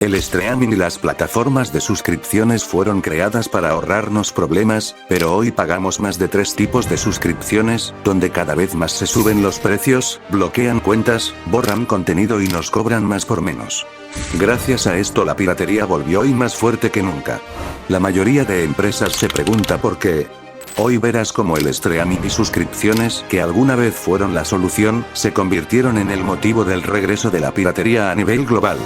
El streaming y las plataformas de suscripciones fueron creadas para ahorrarnos problemas, pero hoy pagamos más de 3 tipos de suscripciones, donde cada vez más se suben los precios, bloquean cuentas, borran contenido y nos cobran más por menos. Gracias a esto la piratería volvió hoy más fuerte que nunca. La mayoría de empresas se pregunta por qué. Hoy verás cómo el streaming y suscripciones, que alguna vez fueron la solución, se convirtieron en el motivo del regreso de la piratería a nivel global.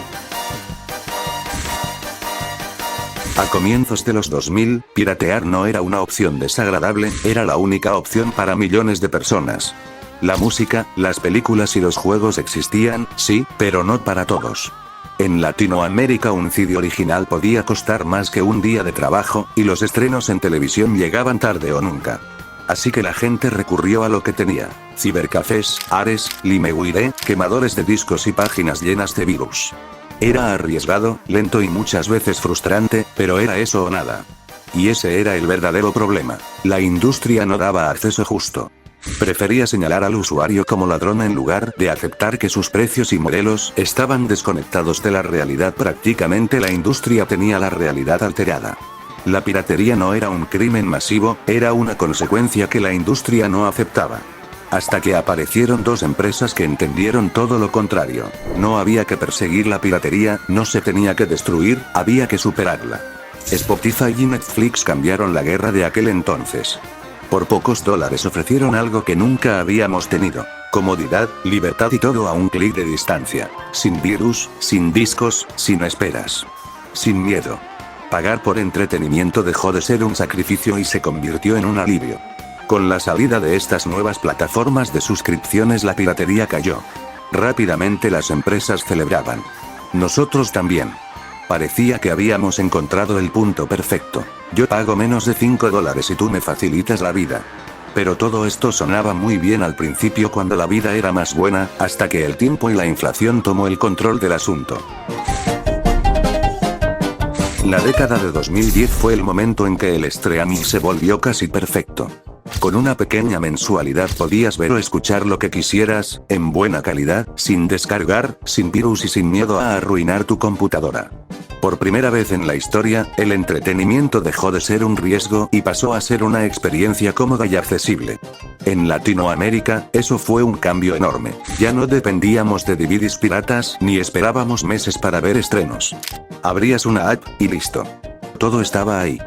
A comienzos de los 2000, piratear no era una opción desagradable, era la única opción para millones de personas. La música, las películas y los juegos existían, sí, pero no para todos. En Latinoamérica un CD original podía costar más que un día de trabajo, y los estrenos en televisión llegaban tarde o nunca. Así que la gente recurrió a lo que tenía: cibercafés, Ares, LimeWire, quemadores de discos y páginas llenas de virus. Era arriesgado, lento y muchas veces frustrante, pero era eso o nada. Y ese era el verdadero problema. La industria no daba acceso justo. Prefería señalar al usuario como ladrón en lugar de aceptar que sus precios y modelos estaban desconectados de la realidad. Prácticamente la industria tenía la realidad alterada. La piratería no era un crimen masivo, era una consecuencia que la industria no aceptaba. Hasta que aparecieron dos empresas que entendieron todo lo contrario. No había que perseguir la piratería, no se tenía que destruir, había que superarla. Spotify y Netflix cambiaron la guerra de aquel entonces. Por pocos dólares ofrecieron algo que nunca habíamos tenido: comodidad, libertad y todo a un clic de distancia. Sin virus, sin discos, sin esperas. Sin miedo. Pagar por entretenimiento dejó de ser un sacrificio y se convirtió en un alivio. Con la salida de estas nuevas plataformas de suscripciones la piratería cayó. Rápidamente las empresas celebraban. Nosotros también. Parecía que habíamos encontrado el punto perfecto. Yo pago menos de $5 y tú me facilitas la vida. Pero todo esto sonaba muy bien al principio cuando la vida era más buena, hasta que el tiempo y la inflación tomó el control del asunto. La década de 2010 fue el momento en que el streaming se volvió casi perfecto. Con una pequeña mensualidad podías ver o escuchar lo que quisieras, en buena calidad, sin descargar, sin virus y sin miedo a arruinar tu computadora. Por primera vez en la historia, el entretenimiento dejó de ser un riesgo y pasó a ser una experiencia cómoda y accesible. En Latinoamérica, eso fue un cambio enorme. Ya no dependíamos de DVDs piratas ni esperábamos meses para ver estrenos. Abrías una app y listo. Todo estaba ahí.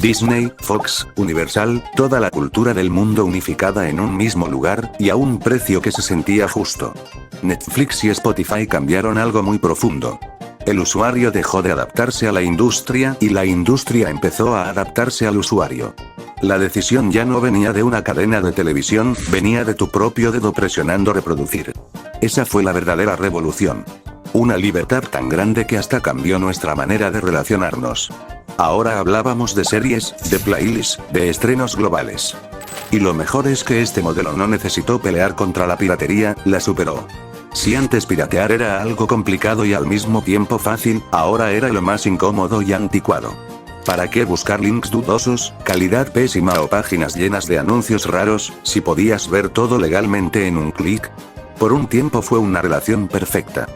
Disney, Fox, Universal, toda la cultura del mundo unificada en un mismo lugar, y a un precio que se sentía justo. Netflix y Spotify cambiaron algo muy profundo. El usuario dejó de adaptarse a la industria y la industria empezó a adaptarse al usuario. La decisión ya no venía de una cadena de televisión, venía de tu propio dedo presionando reproducir. Esa fue la verdadera revolución. Una libertad tan grande que hasta cambió nuestra manera de relacionarnos. Ahora hablábamos de series, de playlists, de estrenos globales. Y lo mejor es que este modelo no necesitó pelear contra la piratería, la superó. Si antes piratear era algo complicado y al mismo tiempo fácil, ahora era lo más incómodo y anticuado. ¿Para qué buscar links dudosos, calidad pésima o páginas llenas de anuncios raros, si podías ver todo legalmente en un clic? Por un tiempo fue una relación perfecta.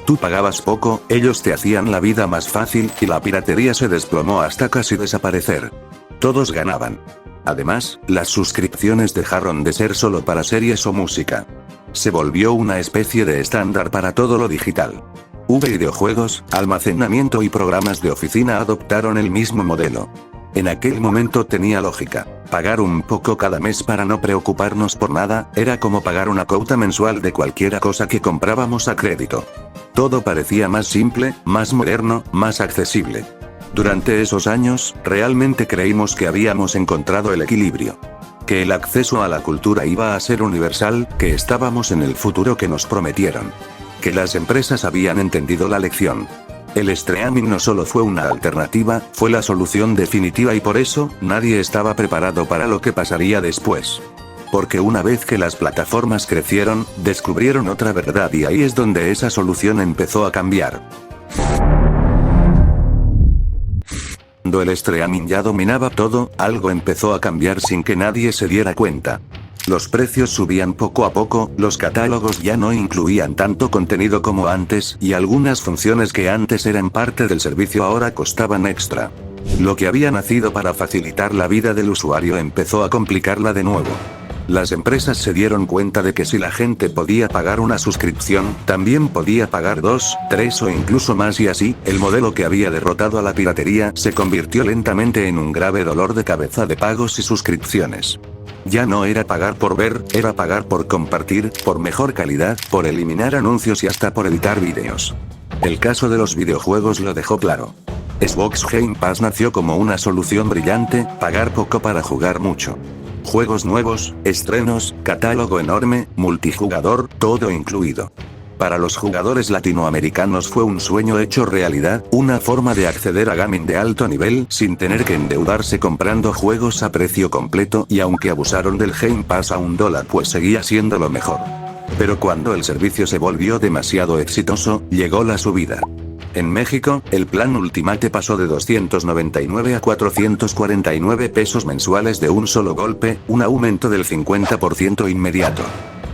Tú pagabas poco, ellos te hacían la vida más fácil, y la piratería se desplomó hasta casi desaparecer. Todos ganaban. Además, las suscripciones dejaron de ser solo para series o música. Se volvió una especie de estándar para todo lo digital. Videojuegos, almacenamiento y programas de oficina adoptaron el mismo modelo. En aquel momento tenía lógica. Pagar un poco cada mes para no preocuparnos por nada, era como pagar una cuota mensual de cualquier cosa que comprábamos a crédito. Todo parecía más simple, más moderno, más accesible. Durante esos años, realmente creímos que habíamos encontrado el equilibrio. Que el acceso a la cultura iba a ser universal, que estábamos en el futuro que nos prometieron. Que las empresas habían entendido la lección. El streaming no solo fue una alternativa, fue la solución definitiva y por eso, nadie estaba preparado para lo que pasaría después. Porque una vez que las plataformas crecieron, descubrieron otra verdad y ahí es donde esa solución empezó a cambiar. Cuando el streaming ya dominaba todo, algo empezó a cambiar sin que nadie se diera cuenta. Los precios subían poco a poco, los catálogos ya no incluían tanto contenido como antes, y algunas funciones que antes eran parte del servicio ahora costaban extra. Lo que había nacido para facilitar la vida del usuario empezó a complicarla de nuevo. Las empresas se dieron cuenta de que si la gente podía pagar una suscripción, también podía pagar 2, 3 o incluso más, y así, el modelo que había derrotado a la piratería se convirtió lentamente en un grave dolor de cabeza de pagos y suscripciones. Ya no era pagar por ver, era pagar por compartir, por mejor calidad, por eliminar anuncios y hasta por editar vídeos. El caso de los videojuegos lo dejó claro. Xbox Game Pass nació como una solución brillante: pagar poco para jugar mucho. Juegos nuevos, estrenos, catálogo enorme, multijugador, todo incluido. Para los jugadores latinoamericanos fue un sueño hecho realidad, una forma de acceder a gaming de alto nivel sin tener que endeudarse comprando juegos a precio completo, y aunque abusaron del Game Pass a $1, pues seguía siendo lo mejor. Pero cuando el servicio se volvió demasiado exitoso, llegó la subida. En México, el plan Ultimate pasó de 299 a 449 pesos mensuales de un solo golpe, un aumento del 50% inmediato.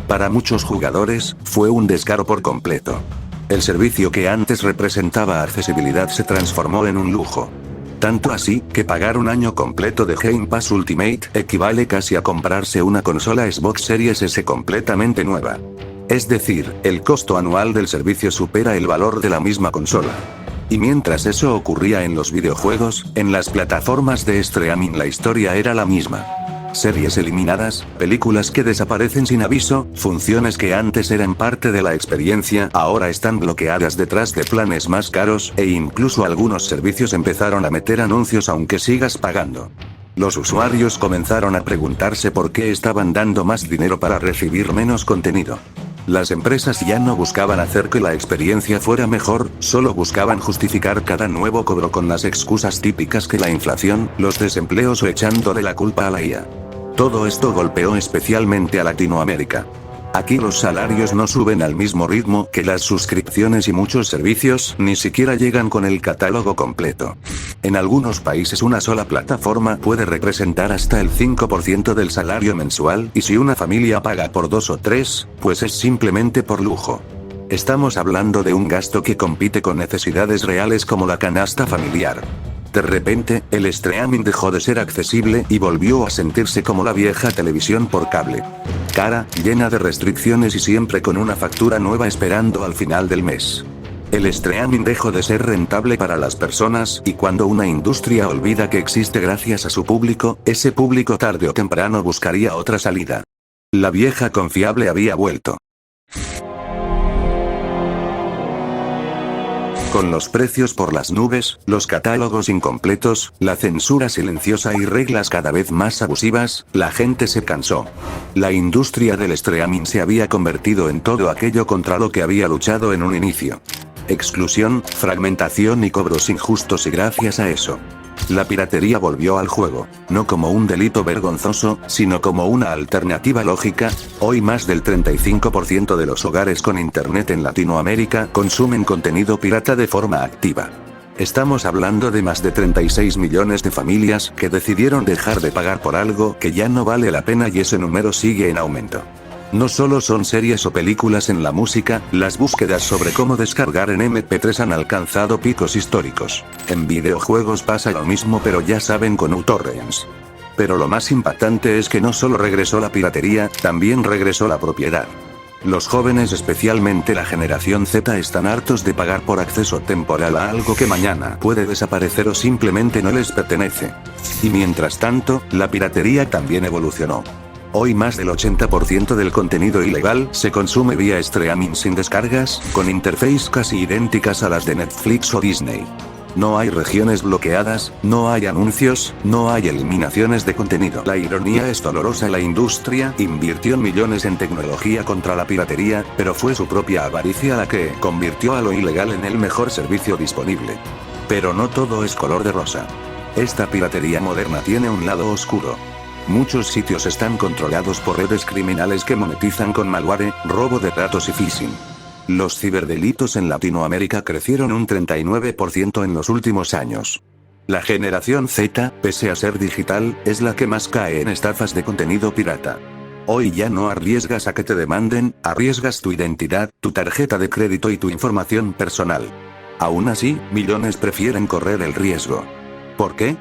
Para muchos jugadores, fue un descaro por completo. El servicio que antes representaba accesibilidad se transformó en un lujo. Tanto así, que pagar un año completo de Game Pass Ultimate equivale casi a comprarse una consola Xbox Series S completamente nueva. Es decir, el costo anual del servicio supera el valor de la misma consola. Y mientras eso ocurría en los videojuegos, en las plataformas de streaming la historia era la misma. Series eliminadas, películas que desaparecen sin aviso, funciones que antes eran parte de la experiencia ahora están bloqueadas detrás de planes más caros, e incluso algunos servicios empezaron a meter anuncios aunque sigas pagando. Los usuarios comenzaron a preguntarse por qué estaban dando más dinero para recibir menos contenido. Las empresas ya no buscaban hacer que la experiencia fuera mejor, solo buscaban justificar cada nuevo cobro con las excusas típicas que la inflación, los desempleos o echándole la culpa a la IA. Todo esto golpeó especialmente a Latinoamérica. Aquí los salarios no suben al mismo ritmo que las suscripciones y muchos servicios ni siquiera llegan con el catálogo completo. En algunos países una sola plataforma puede representar hasta el 5% del salario mensual, y si una familia paga por 2 o 3, pues es simplemente por lujo. Estamos hablando de un gasto que compite con necesidades reales como la canasta familiar. De repente, el streaming dejó de ser accesible y volvió a sentirse como la vieja televisión por cable. Cara, llena de restricciones y siempre con una factura nueva esperando al final del mes. El streaming dejó de ser rentable para las personas, y cuando una industria olvida que existe gracias a su público, ese público tarde o temprano buscaría otra salida. La vieja confiable había vuelto. Con los precios por las nubes, los catálogos incompletos, la censura silenciosa y reglas cada vez más abusivas, la gente se cansó. La industria del streaming se había convertido en todo aquello contra lo que había luchado en un inicio. Exclusión, fragmentación y cobros injustos, y gracias a eso, la piratería volvió al juego, no como un delito vergonzoso, sino como una alternativa lógica. Hoy más del 35% de los hogares con internet en Latinoamérica consumen contenido pirata de forma activa. Estamos hablando de más de 36 millones de familias que decidieron dejar de pagar por algo que ya no vale la pena, y ese número sigue en aumento. No solo son series o películas en la música, las búsquedas sobre cómo descargar en MP3 han alcanzado picos históricos. En videojuegos pasa lo mismo, pero ya saben, con uTorrents. Pero lo más impactante es que no solo regresó la piratería, también regresó la propiedad. Los jóvenes, especialmente la generación Z, están hartos de pagar por acceso temporal a algo que mañana puede desaparecer o simplemente no les pertenece. Y mientras tanto, la piratería también evolucionó. Hoy más del 80% del contenido ilegal se consume vía streaming sin descargas, con interfaces casi idénticas a las de Netflix o Disney. No hay regiones bloqueadas, no hay anuncios, no hay eliminaciones de contenido. La ironía es dolorosa: la industria invirtió millones en tecnología contra la piratería, pero fue su propia avaricia la que convirtió a lo ilegal en el mejor servicio disponible. Pero no todo es color de rosa. Esta piratería moderna tiene un lado oscuro. Muchos sitios están controlados por redes criminales que monetizan con malware, robo de datos y phishing. Los ciberdelitos en Latinoamérica crecieron un 39% en los últimos años. La generación Z, pese a ser digital, es la que más cae en estafas de contenido pirata. Hoy ya no arriesgas a que te demanden, arriesgas tu identidad, tu tarjeta de crédito y tu información personal. Aún así, millones prefieren correr el riesgo. ¿Por qué?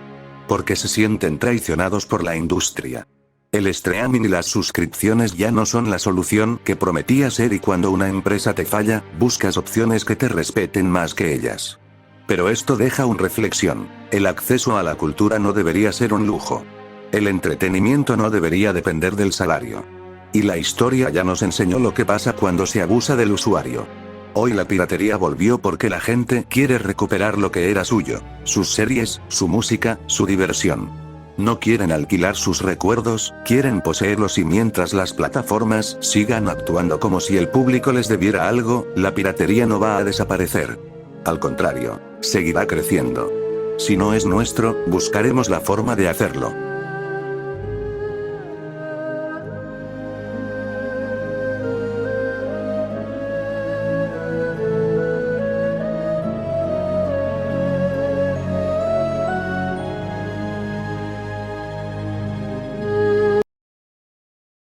Porque se sienten traicionados por la industria. El streaming y las suscripciones ya no son la solución que prometía ser, y cuando una empresa te falla, buscas opciones que te respeten más que ellas. Pero esto deja una reflexión. El acceso a la cultura no debería ser un lujo. El entretenimiento no debería depender del salario. Y la historia ya nos enseñó lo que pasa cuando se abusa del usuario. Hoy la piratería volvió porque la gente quiere recuperar lo que era suyo: sus series, su música, su diversión. No quieren alquilar sus recuerdos, quieren poseerlos, y mientras las plataformas sigan actuando como si el público les debiera algo, la piratería no va a desaparecer. Al contrario, seguirá creciendo. Si no es nuestro, buscaremos la forma de hacerlo.